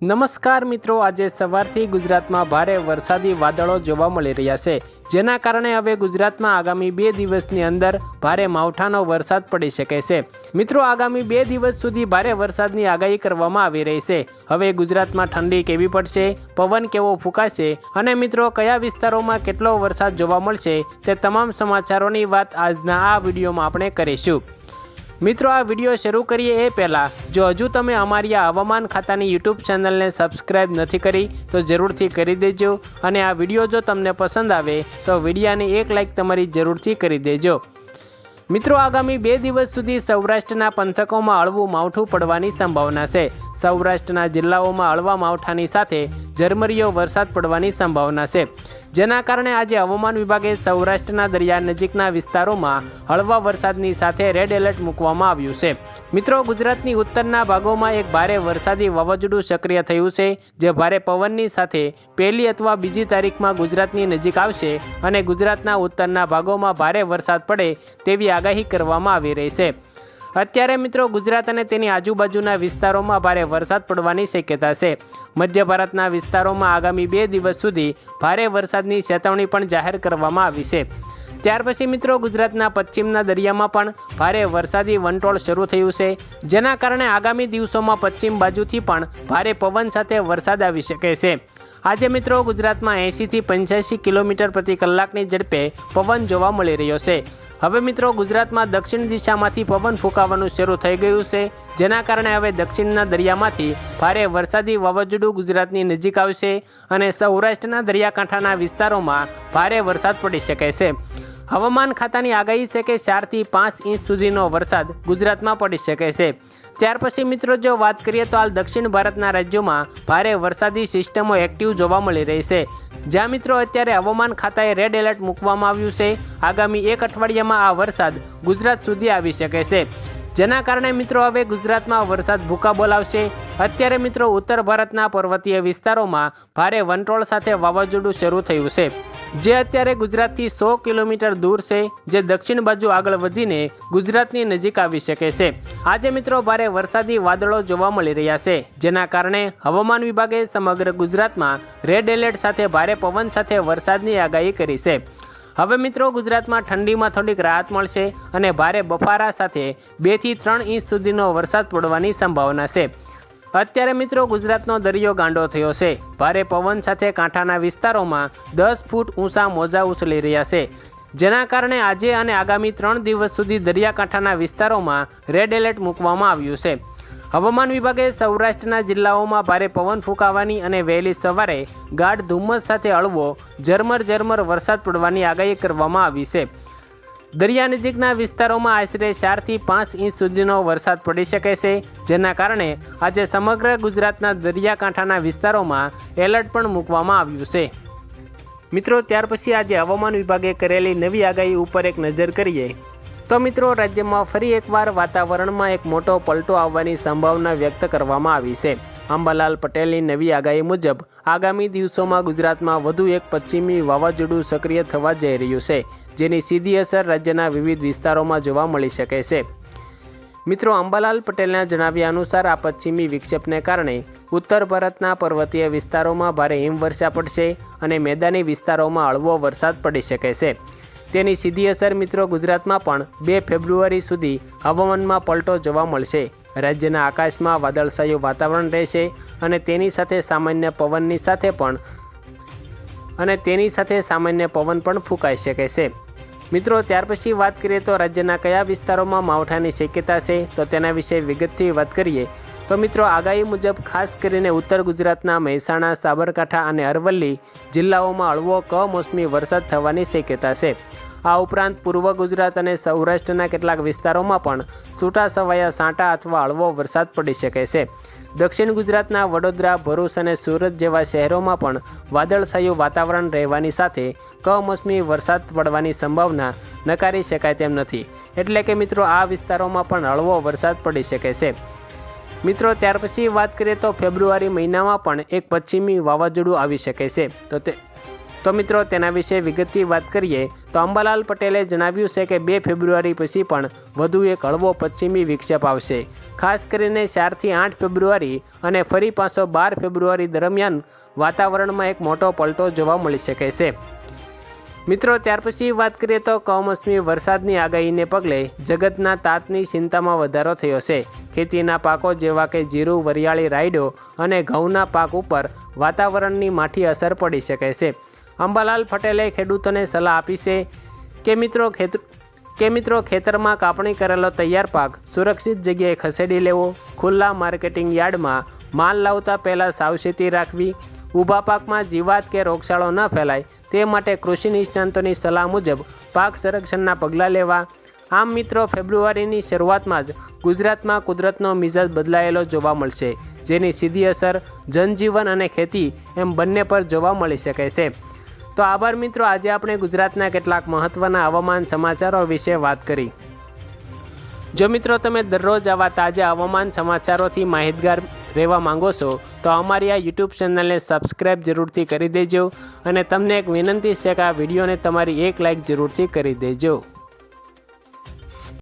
નમસ્કાર મિત્રો, આજે સવારથી ગુજરાતમાં ભારે વરસાદી વાદળો જોવા મળી રહ્યા છે, જેના કારણે હવે ગુજરાતમાં આગામી 2 દિવસની અંદર ભારે માવઠાનો વરસાદ પડી શકે છે। મિત્રો, આગામી 2 દિવસ સુધી ભારે વરસાદની આગાહી કરવામાં આવી રહી છે। હવે ગુજરાતમાં ઠંડી કેવી પડશે, પવન કેવો ફૂંકાશે અને મિત્રો કયા વિસ્તારોમાં કેટલો વરસાદ જોવા મળશે તે તમામ સમાચારોની વાત આજના આ વિડીયોમાં આપણે કરીશું। મિત્રો, આ વિડીયો શરૂ કરીએ એ પહેલાં જો હજુ તમે અમારી આ હવામાન ખાતાની યુટ્યુબ ચેનલને સબસ્ક્રાઈબ નથી કરી તો જરૂરથી કરી દેજો અને આ વિડીયો જો તમને પસંદ આવે તો વિડીયાને એક લાઈક તમારી જરૂરથી કરી દેજો। મિત્રો, આગામી 2 દિવસ સુધી સૌરાષ્ટ્રના પંથકોમાં હળવું માવઠું પડવાની સંભાવના છે। સૌરાષ્ટ્રના જિલ્લાઓમાં હળવા માવઠાની સાથે ઝરમરીયો વરસાદ પડવાની સંભાવના છે, જેના કારણે આજે હવામાન વિભાગે સૌરાષ્ટ્રના દરિયા નજીકના વિસ્તારોમાં હળવા વરસાદની સાથે રેડ એલર્ટ મૂકવામાં આવ્યું છે। મિત્રો, ગુજરાતની ઉત્તરના ભાગોમાં એક ભારે વરસાદી વાવાઝોડું સક્રિય થયું છે, જે ભારે પવનની સાથે 1 અથવા 2 તારીખમાં ગુજરાતની નજીક આવશે અને ગુજરાતના ઉત્તરના ભાગોમાં ભારે વરસાદ પડે તેવી આગાહી કરવામાં આવી રહી છે। અત્યારે મિત્રો ગુજરાત અને તેની આજુબાજુના વિસ્તારોમાં ભારે વરસાદ પડવાની શક્યતા છે। મધ્ય ભારતના વિસ્તારોમાં આગામી 2 દિવસ સુધી ભારે વરસાદની ચેતવણી પણ જાહેર કરવામાં આવી છે। ત્યાર પછી મિત્રો ગુજરાતના પશ્ચિમના દરિયામાં પણ ભારે વરસાદી વંટોળ શરૂ થયું છે, જેના કારણે આગામી દિવસોમાં પશ્ચિમ બાજુથી પણ ભારે પવન સાથે વરસાદ આવી શકે છે। આજે મિત્રો ગુજરાતમાં 80થી 85 કિલોમીટર પ્રતિ કલાકની ઝડપે પવન જોવા મળી રહ્યો છે। હવે મિત્રો ગુજરાતમાં દક્ષિણ દિશામાંથી પવન ફૂંકાવાનું શરૂ થઈ ગયું છે, જેના કારણે હવે દક્ષિણના દરિયામાંથી ભારે વરસાદી વાવાઝોડું ગુજરાતની નજીક આવશે અને સૌરાષ્ટ્રના દરિયાકાંઠાના વિસ્તારોમાં ભારે વરસાદ પડી શકે છે। હવામાન ખાતાની આગાહી છે કે 4 થી 5 ઇંચ સુધીનો વરસાદ ગુજરાતમાં પડી શકે છે। ત્યાર પછી મિત્રો જો વાત કરીએ તો હાલ દક્ષિણ ભારતના રાજ્યોમાં ભારે વરસાદી સિસ્ટમો એક્ટિવ જોવા મળી રહી છે, જ્યાં મિત્રો અત્યારે હવામાન ખાતાએ રેડ એલર્ટ મૂકવામાં આવ્યું છે। આગામી 1 અઠવાડિયામાં આ વરસાદ ગુજરાત સુધી આવી શકે છે, જેના કારણે મિત્રો હવે ગુજરાતમાં વરસાદ ભૂકા બોલાવશે। અત્યારે મિત્રો ઉત્તર ભારતના પર્વતીય વિસ્તારોમાં ભારે વંટોળ સાથે વાવાઝોડું શરૂ થયું છે, જે અત્યારે ગુજરાતથી 100 કિલોમીટર દૂર છે, જે દક્ષિણ બાજુ આગળ વધીને ગુજરાતની નજીક આવી શકે છે। આજે મિત્રો ભારે વરસાદી વાદળો જોવા મળી રહ્યા છે, જેના કારણે હવામાન વિભાગે સમગ્ર ગુજરાતમાં રેડ એલર્ટ સાથે ભારે પવન સાથે વરસાદની આગાહી કરી છે। હવે મિત્રો ગુજરાતમાં ઠંડીમાં થોડીક રાહત મળશે અને ભારે બફારા સાથે 2 થી 3 ઇંચ સુધીનો વરસાદ પડવાની સંભાવના છે। અત્યારે મિત્રો ગુજરાતનો દરિયો ગાંડો થયો છે। ભારે પવન સાથે કાંઠાના વિસ્તારોમાં 10 ફૂટ ઊંચા મોજા ઉછળી રહ્યા છે, જેના કારણે આજે અને આગામી 3 દિવસ સુધી દરિયાકાંઠાના વિસ્તારોમાં રેડ એલર્ટ મૂકવામાં આવ્યું છે। હવામાન વિભાગે સૌરાષ્ટ્રના જિલ્લાઓમાં ભારે પવન ફૂંકાવાની અને વહેલી સવારે ગાઢ ધુમ્મસ સાથે હળવો ઝરમર વરસાદ પડવાની આગાહી કરવામાં આવી છે। દરિયા નજીકના વિસ્તારોમાં આશરે 4 થી 5 ઇંચ સુધીનો વરસાદ પડી શકે છે, જેના કારણે આજે સમગ્ર ગુજરાતના દરિયાકાંઠાના વિસ્તારોમાં એલર્ટ પણ મૂકવામાં આવ્યું છે। મિત્રો, ત્યાર પછી આજે હવામાન વિભાગે કરેલી નવી આગાહી ઉપર એક નજર કરીએ તો મિત્રો રાજ્યમાં ફરી એકવાર વાતાવરણમાં એક મોટો પલટો આવવાની સંભાવના વ્યક્ત કરવામાં આવી છે। અંબાલાલ પટેલની નવી આગાહી મુજબ આગામી દિવસોમાં ગુજરાતમાં વધુ એક પશ્ચિમી વાવાઝોડું સક્રિય થવા જઈ રહ્યું છે, જેની સીધી અસર રાજ્યના વિવિધ વિસ્તારોમાં જોવા મળી શકે છે। મિત્રો, અંબાલાલ પટેલના જણાવ્યા અનુસાર આ પશ્ચિમી વિક્ષેપને કારણે ઉત્તર ભારતના પર્વતીય વિસ્તારોમાં ભારે હિમવર્ષા પડશે અને મેદાની વિસ્તારોમાં હળવો વરસાદ પડી શકે છે। તેની સીધી અસર મિત્રો ગુજરાતમાં પણ 2 ફેબ્રુઆરી સુધી હવામાનમાં પલટો જોવા મળશે। રાજ્યના આકાશમાં વાદળછાયું વાતાવરણ રહેશે અને તેની સાથે સામાન્ય પવન પણ ફૂંકાઈ શકે છે। મિત્રો, ત્યાર પછી વાત કરીએ તો રાજ્યના કયા વિસ્તારોમાં માવઠાની શક્યતા છે તો તેના વિશે વિગતથી વાત કરીએ તો મિત્રો આગાહી મુજબ ખાસ કરીને ઉત્તર ગુજરાતના મહેસાણા, સાબરકાંઠા અને અરવલ્લી જિલ્લાઓમાં હળવો કમોસમી વરસાદ થવાની શક્યતા છે। આ ઉપરાંત પૂર્વ ગુજરાત અને સૌરાષ્ટ્રના કેટલાક વિસ્તારોમાં પણ છૂટાછવાયા છાંટા અથવા હળવો વરસાદ પડી શકે છે। દક્ષિણ ગુજરાતના વડોદરા, ભરૂચ અને સુરત જેવા શહેરોમાં પણ વાદળછાયું વાતાવરણ રહેવાની સાથે કમોસમી વરસાદ પડવાની સંભાવના નકારી શકાય તેમ નથી, એટલે કે મિત્રો આ વિસ્તારોમાં પણ હળવો વરસાદ પડી શકે છે। મિત્રો, ત્યાર પછી વાત કરીએ તો ફેબ્રુઆરી મહિનામાં પણ એક પશ્ચિમી વાવાઝોડું આવી શકે છે, તો મિત્રો તેના વિશે વિગતથી વાત કરીએ તો અંબાલાલ પટેલે જણાવ્યું છે કે 2 ફેબ્રુઆરી પછી પણ વધુ એક હળવો પશ્ચિમી વિક્ષેપ આવશે, ખાસ કરીને 4થી 8 ફેબ્રુઆરી અને ફરી પાછો 12 ફેબ્રુઆરી દરમિયાન વાતાવરણમાં એક મોટો પલટો જોવા મળી શકે છે। મિત્રો ત્યાર પછી વાત કરીએ તો કમોસમી વરસાદની આગાહીને પગલે જગતના તાતની ચિંતામાં વધારો થયો છે। ખેતીના પાકો જેવા કે જીરું, વરિયાળી, રાયડો અને ઘઉંના પાક ઉપર વાતાવરણની માઠી અસર પડી શકે છે। અંબાલાલ પટેલે ખેડૂતોને સલાહ આપી છે કે મિત્રો ખેતરમાં કાપણી કરેલો તૈયાર પાક સુરક્ષિત જગ્યાએ ખસેડી લેવો, ખુલ્લા માર્કેટિંગ યાર્ડમાં માલ લાવતા પહેલાં સાવચેતી રાખવી, ઊભા પાકમાં જીવાત કે રોગચાળો ન ફેલાય તે માટે કૃષિ નિષ્ણાંતોની સલાહ મુજબ પાક સંરક્ષણના પગલાં લેવા। આમ મિત્રો ફેબ્રુઆરીની શરૂઆતમાં જ ગુજરાતમાં કુદરતનો મિજાજ બદલાયેલો જોવા મળશે, જેની સીધી અસર જનજીવન અને ખેતી એમ બંને પર જોવા મળી શકે છે। તો આભાર મિત્રો, આજે આપણે ગુજરાતના કેટલાક મહત્ત્વના હવામાન સમાચારો વિશે વાત કરી। જો મિત્રો તમે દરરોજ આવા તાજા હવામાન સમાચારોથી માહિતગાર રહેવા માંગો છો તો અમારી આ યુટ્યુબ ચેનલને સબસ્ક્રાઈબ જરૂરથી કરી દેજો અને તમને એક વિનંતી છે કે આ વિડીયોને તમારી એક લાઇક જરૂરથી કરી દેજો।